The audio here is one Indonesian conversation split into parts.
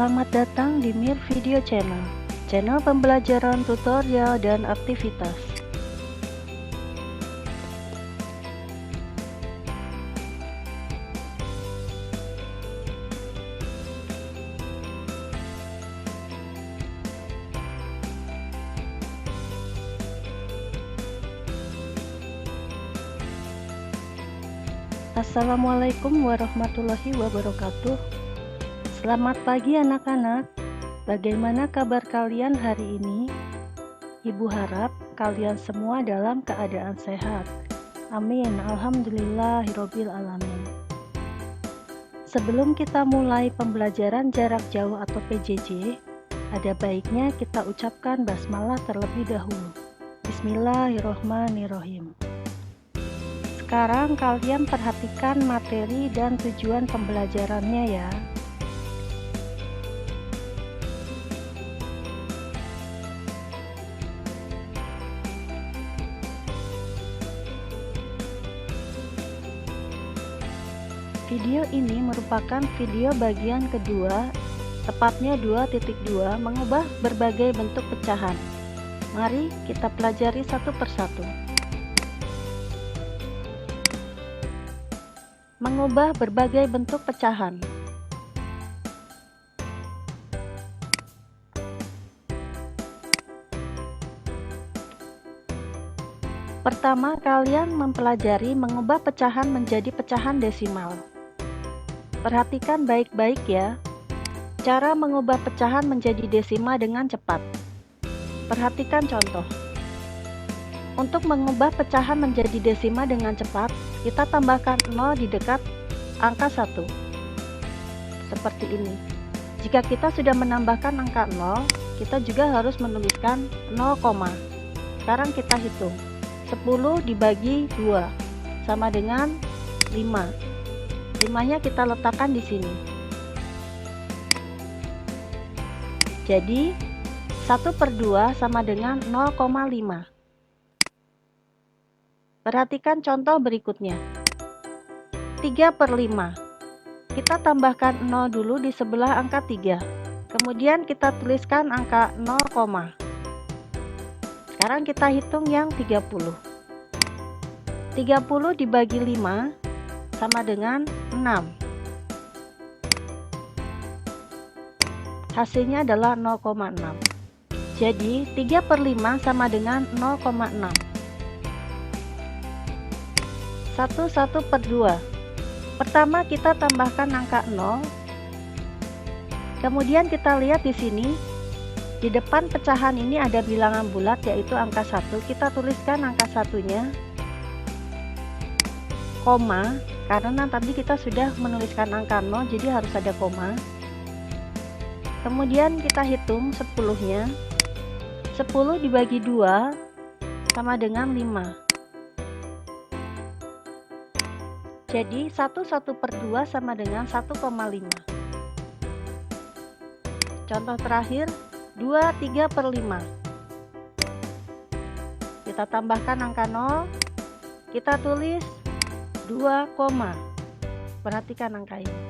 Selamat datang di Mir Video Channel, channel pembelajaran tutorial dan aktivitas. Assalamualaikum warahmatullahi wabarakatuh. Selamat pagi anak-anak. Bagaimana kabar kalian hari ini? Ibu harap kalian semua dalam keadaan sehat. Amin. Alhamdulillahirabbil alamin. Sebelum kita mulai pembelajaran jarak jauh atau PJJ, ada baiknya kita ucapkan basmalah terlebih dahulu. Bismillahirrahmanirrahim. Sekarang kalian perhatikan materi dan tujuan pembelajarannya ya. Video ini merupakan video bagian kedua, tepatnya 2.2, mengubah berbagai bentuk pecahan. Mari kita pelajari satu persatu. Mengubah berbagai bentuk pecahan. Pertama, kalian mempelajari mengubah pecahan menjadi pecahan desimal. Perhatikan baik-baik ya, cara mengubah pecahan menjadi desima dengan cepat. Perhatikan contoh. Untuk mengubah pecahan menjadi desima dengan cepat, kita tambahkan 0 di dekat angka 1. Seperti ini. Jika kita sudah menambahkan angka 0, kita juga harus menuliskan 0, sekarang kita hitung. 10 dibagi 2 sama dengan 5. 5-nya kita letakkan di sini. Jadi 1/2 sama dengan 0,5. Perhatikan contoh berikutnya. 3/5. Kita tambahkan 0 dulu di sebelah angka 3. Kemudian kita tuliskan angka 0, sekarang kita hitung yang 30. 30 dibagi 5 sama dengan 6. Hasilnya adalah 0,6. Jadi 3/5 sama dengan 0,6. 1/2. Pertama kita tambahkan angka 0. Kemudian kita lihat di sini, di depan pecahan ini ada bilangan bulat yaitu angka 1. Kita tuliskan angka 1-nya, koma, karena tadi kita sudah menuliskan angka 0 jadi harus ada koma. Kemudian kita hitung 10-nya. 10 dibagi 2 sama dengan 5. Jadi 1/2 sama dengan 1,5. Contoh terakhir 2/3/5. Kita tambahkan angka 0, kita tulis 2, perhatikan angka ini.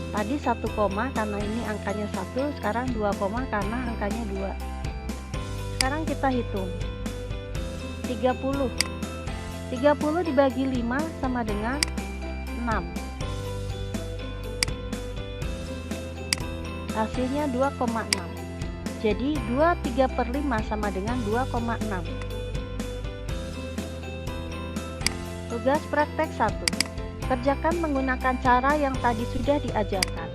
Tadi 1, karena ini angkanya 1, sekarang 2, karena angkanya 2. Sekarang kita hitung. 30. 30 dibagi 5 sama dengan 6. Hasilnya 2,6. Jadi 2/3/5 sama dengan 2,6. Tugas praktek 1. Kerjakan menggunakan cara yang tadi sudah diajarkan.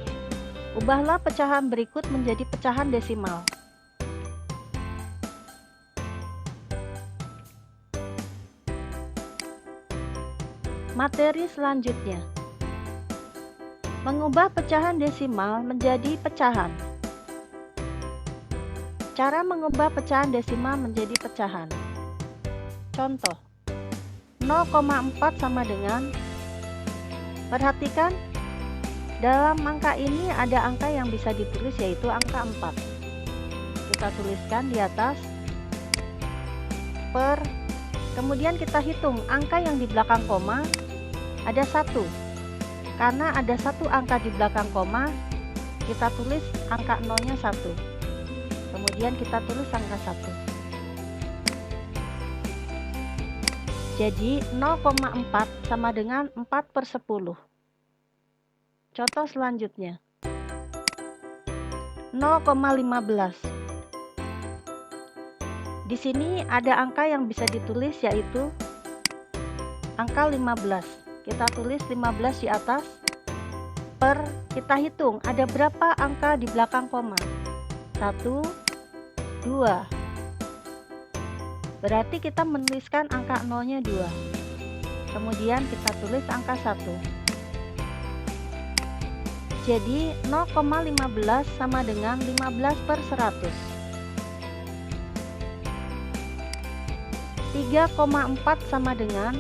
Ubahlah pecahan berikut menjadi pecahan desimal. Materi selanjutnya. Mengubah pecahan desimal menjadi pecahan. Cara mengubah pecahan desimal menjadi pecahan. Contoh. 0,4 sama dengan, perhatikan dalam angka ini ada angka yang bisa ditulis yaitu angka 4. Kita tuliskan di atas per, kemudian kita hitung angka yang di belakang koma ada 1. Karena ada 1 angka di belakang koma, kita tulis angka nolnya 1. Kemudian kita tulis angka 1. Jadi 0,4 sama dengan 4/10. Contoh selanjutnya 0,15. Di sini ada angka yang bisa ditulis, yaitu angka 15. Kita tulis 15 di atas, per kita hitung ada berapa angka di belakang koma. 1, 2. Berarti kita menuliskan angka nolnya 2. Kemudian kita tulis angka 1. Jadi 0,15 sama dengan 15/100. 3,4 sama dengan,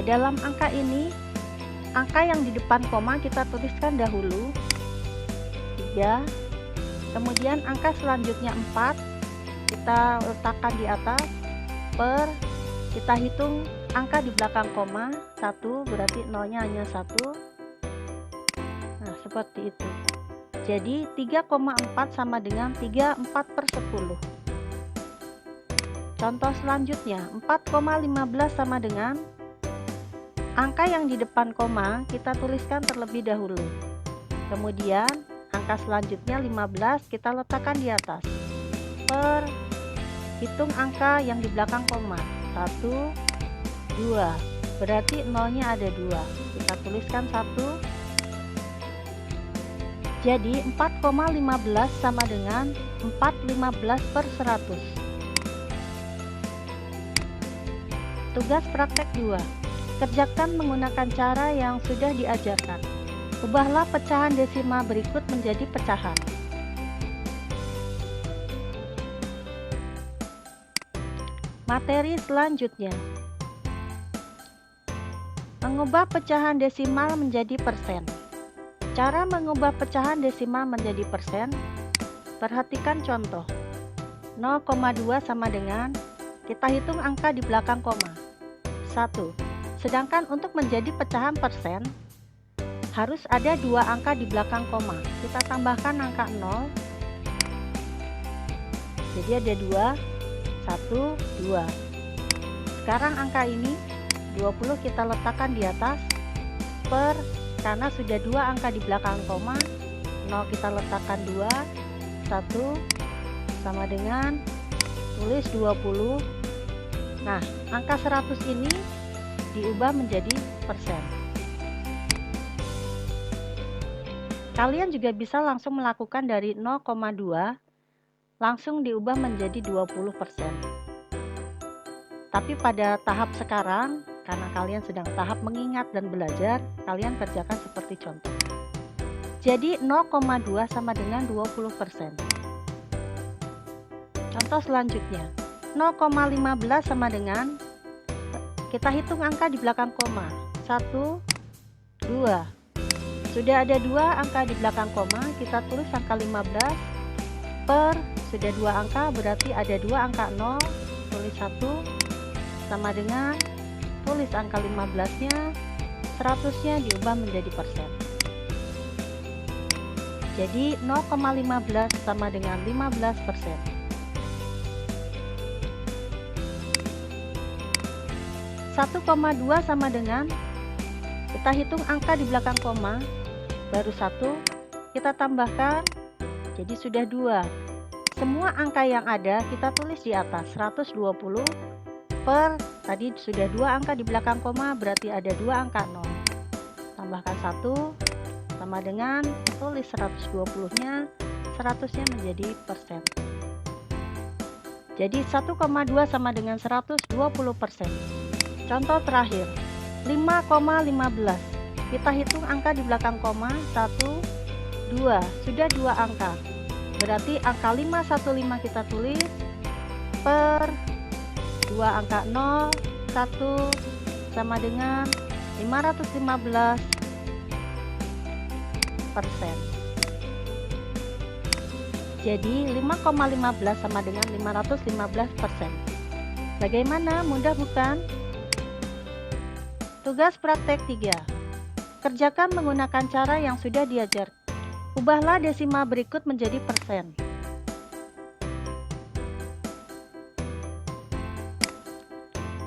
dalam angka ini, angka yang di depan koma kita tuliskan dahulu 3, kemudian angka selanjutnya 4 kita letakkan di atas, per kita hitung angka di belakang koma 1, berarti nolnya hanya 1. Nah, seperti itu. Jadi 3,4 sama dengan 34/10. Contoh selanjutnya 4,15 sama dengan, angka yang di depan koma kita tuliskan terlebih dahulu. Kemudian angka selanjutnya 15 kita letakkan di atas, per hitung angka yang di belakang koma 1, 2. Berarti nolnya ada 2. Kita tuliskan 1. Jadi 4,15 sama dengan 4/15/100. Tugas praktek 2. Kerjakan menggunakan cara yang sudah diajarkan. Ubahlah pecahan desimal berikut menjadi pecahan. Materi selanjutnya. Mengubah pecahan desimal menjadi persen. Cara mengubah pecahan desimal menjadi persen. Perhatikan contoh. 0,2 sama dengan, kita hitung angka di belakang koma 1. Sedangkan untuk menjadi pecahan persen harus ada 2 angka di belakang koma. Kita tambahkan angka 0. Jadi ada 2, 1, 2. Sekarang angka ini 20 kita letakkan di atas, per karena sudah 2 angka di belakang koma, 0 kita letakkan 2, 1 sama dengan, tulis 20. Nah, angka 100 ini diubah menjadi persen. Kalian juga bisa langsung melakukan dari 0,2 langsung diubah menjadi 20%. Tapi pada tahap sekarang, karena kalian sedang tahap mengingat dan belajar, kalian kerjakan seperti contoh. Jadi 0,2 sama dengan 20%. Contoh selanjutnya, 0,15 sama dengan, kita hitung angka di belakang koma 1, 2. Sudah ada 2 angka di belakang koma, kita tulis angka 15, per sudah 2 angka berarti ada 2 angka 0, tulis 1 sama dengan, tulis angka 15 nya, 100 nya diubah menjadi persen. Jadi 0,15 sama dengan 15%. 1,2 sama dengan, kita hitung angka di belakang koma, baru 1, kita tambahkan, jadi sudah 2. Semua angka yang ada kita tulis di atas, 120, per, tadi sudah 2 angka di belakang koma, berarti ada 2 angka 0. Tambahkan 1, sama dengan, tulis 120-nya, 100-nya menjadi persen. Jadi 1,2 sama dengan 120%. Contoh terakhir, 5,15. Kita hitung angka di belakang koma, 1, 2. Sudah 2 angka. Berarti angka 515 kita tulis, per 2 angka 0, 1, sama dengan 515%. Jadi 5,15 sama dengan 515%. Bagaimana? Mudah bukan? Tugas praktek 3. Kerjakan menggunakan cara yang sudah diajar. Ubahlah desimal berikut menjadi persen.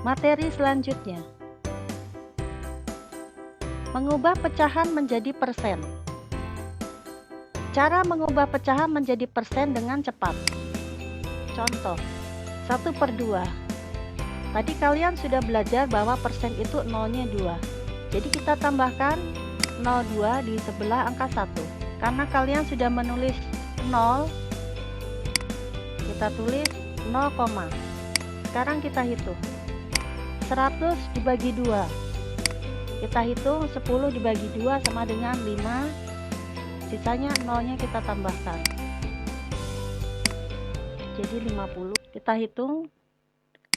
Materi selanjutnya, mengubah pecahan menjadi persen. Cara mengubah pecahan menjadi persen dengan cepat. Contoh, 1/2. Tadi kalian sudah belajar bahwa persen itu nolnya 2. Jadi kita tambahkan 0,2 di sebelah angka 1. Karena kalian sudah menulis 0, kita tulis 0, sekarang kita hitung 100 dibagi 2, kita hitung 10 dibagi 2 sama dengan 5, sisanya nolnya kita tambahkan, jadi 50. Kita hitung,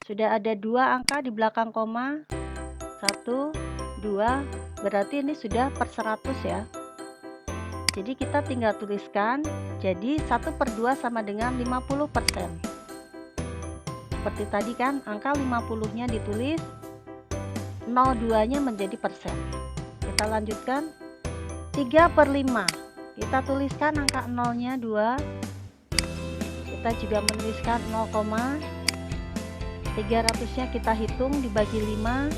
sudah ada 2 angka di belakang koma, 1, 2, berarti ini sudah per 100 ya. Jadi kita tinggal tuliskan, jadi 1/2 sama dengan 50%. Seperti tadi kan, angka 50-nya ditulis, 02-nya menjadi persen. Kita lanjutkan, 3/5. Kita tuliskan angka 0-nya 2. Kita juga menuliskan 0, 300-nya kita hitung dibagi 5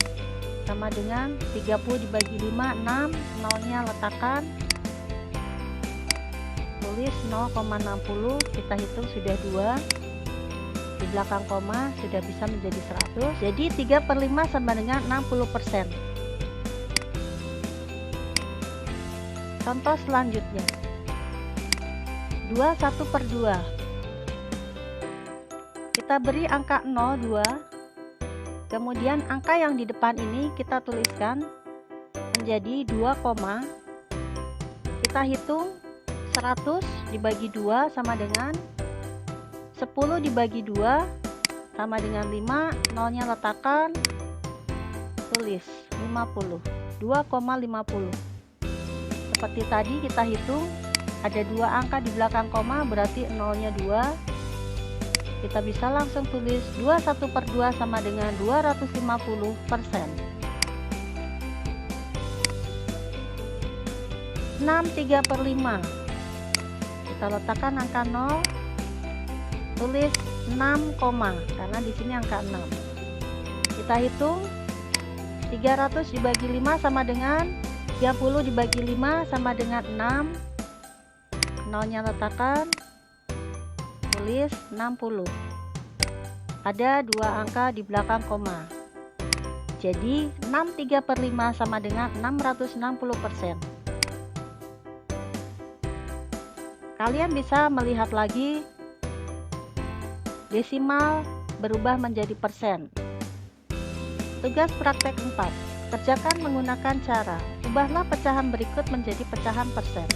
sama dengan 30 dibagi 5, 6, 0-nya letakkan, tulis 0,60, kita hitung sudah 2, di belakang koma sudah bisa menjadi 100. Jadi 3/5 sama dengan 60%. Contoh selanjutnya, 21/2. Kita beri angka 0, 2, kemudian angka yang di depan ini kita tuliskan menjadi 2, kita hitung 100 dibagi 2 sama dengan 10 dibagi 2 sama dengan 5, nolnya letakkan, tulis 50, 2,50. Seperti tadi kita hitung, ada 2 angka di belakang koma, berarti nolnya 2. Kita bisa langsung tulis 21/2 sama dengan 250%. 6/3/5. Kita letakkan angka 0, tulis 6, karena di sini angka 6. Kita hitung, 300 dibagi 5 sama dengan 30 dibagi 5 sama dengan 6. Nolnya letakkan, tulis 60. Ada 2 angka di belakang koma. Jadi 6/3/5 sama dengan 660%. Kalian bisa melihat lagi desimal berubah menjadi persen. Tugas praktek 4. Kerjakan menggunakan cara ubahlah pecahan berikut menjadi pecahan persen.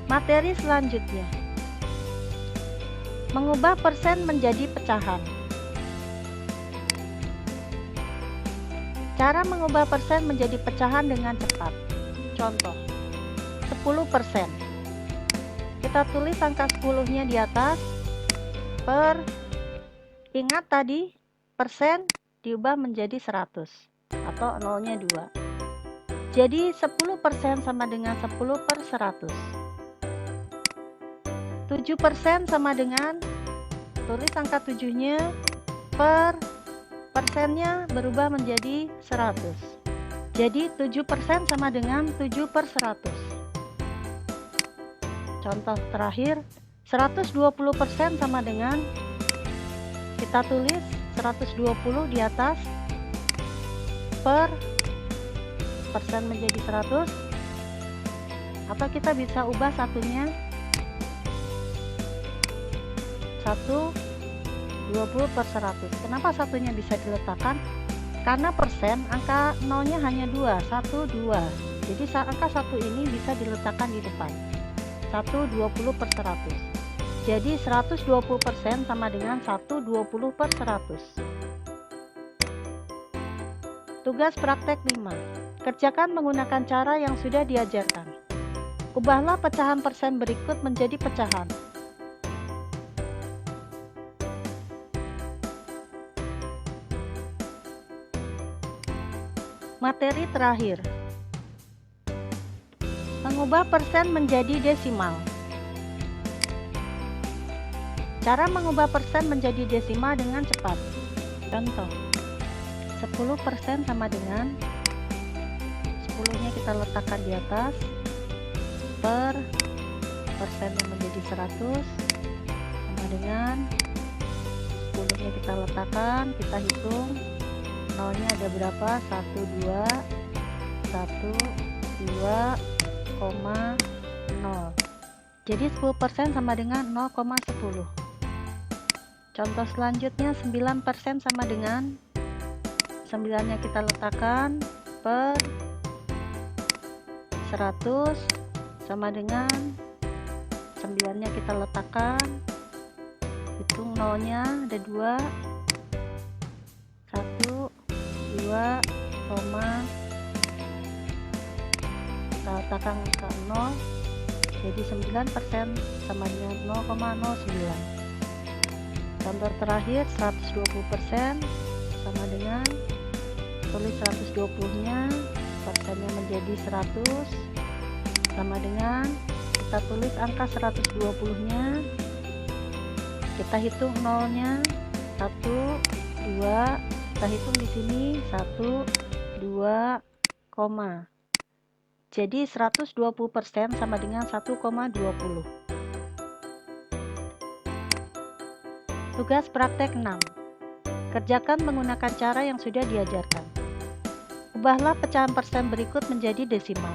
Materi selanjutnya, mengubah persen menjadi pecahan. Cara mengubah persen menjadi pecahan dengan cepat. Contoh, 10%. Kita tulis angka 10-nya di atas, per, ingat tadi persen diubah menjadi 100 atau nolnya 2. Jadi 10% sama dengan 10/100. 7% sama dengan, tulis angka 7-nya, per, persennya berubah menjadi 100. Jadi 7% sama dengan 7/100. Contoh terakhir, 120% sama dengan, kita tulis 120 di atas, per, persen menjadi 100, atau kita bisa ubah satunya, 120/100. Kenapa satunya bisa diletakkan? Karena persen angka nolnya hanya 2, 1, 2. Jadi angka 1 ini bisa diletakkan di depan, 120/100. Jadi 120% sama dengan 120/100. Tugas praktek 5. Kerjakan menggunakan cara yang sudah diajarkan. Ubahlah pecahan persen berikut menjadi pecahan. Materi terakhir. Mengubah persen menjadi desimal. Cara mengubah persen menjadi desimal dengan cepat. Contoh, 10% sama dengan 10-nya kita letakkan di atas per persennya menjadi 100 sama dengan 10-nya kita letakkan, kita hitung nolnya ada berapa, 1, 2, 0. Jadi 10% sama dengan 0,10. Contoh selanjutnya 9% sama dengan 9-nya kita letakkan per 100 sama dengan 9-nya kita letakkan, hitung nolnya ada 2, 1, 2, kita letakkan ke 0, jadi 9% sama dengan 0,09. Contoh terakhir 120% sama dengan, tulis 120-nya, persennya menjadi 100 sama dengan, kita tulis angka 120-nya, kita hitung nolnya 1, 2, kita hitung di sini 1, 2, jadi 120% sama dengan 1,20. Tugas praktek 6. Kerjakan menggunakan cara yang sudah diajarkan. Ubahlah pecahan persen berikut menjadi desimal.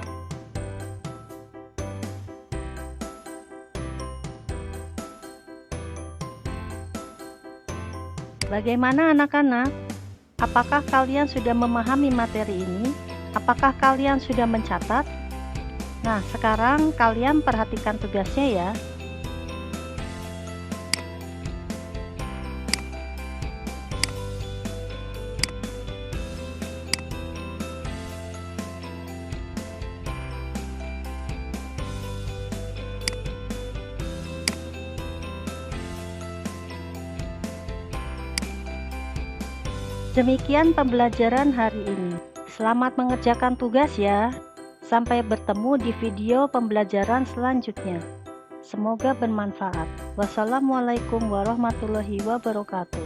Bagaimana anak-anak? Apakah kalian sudah memahami materi ini? Apakah kalian sudah mencatat? Nah, sekarang kalian perhatikan tugasnya ya. Demikian pembelajaran hari ini. Selamat mengerjakan tugas ya. Sampai bertemu di video pembelajaran selanjutnya. Semoga bermanfaat. Wassalamualaikum warahmatullahi wabarakatuh.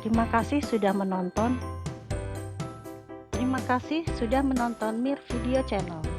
Terima kasih sudah menonton. Terima kasih sudah menonton Mir Video Channel.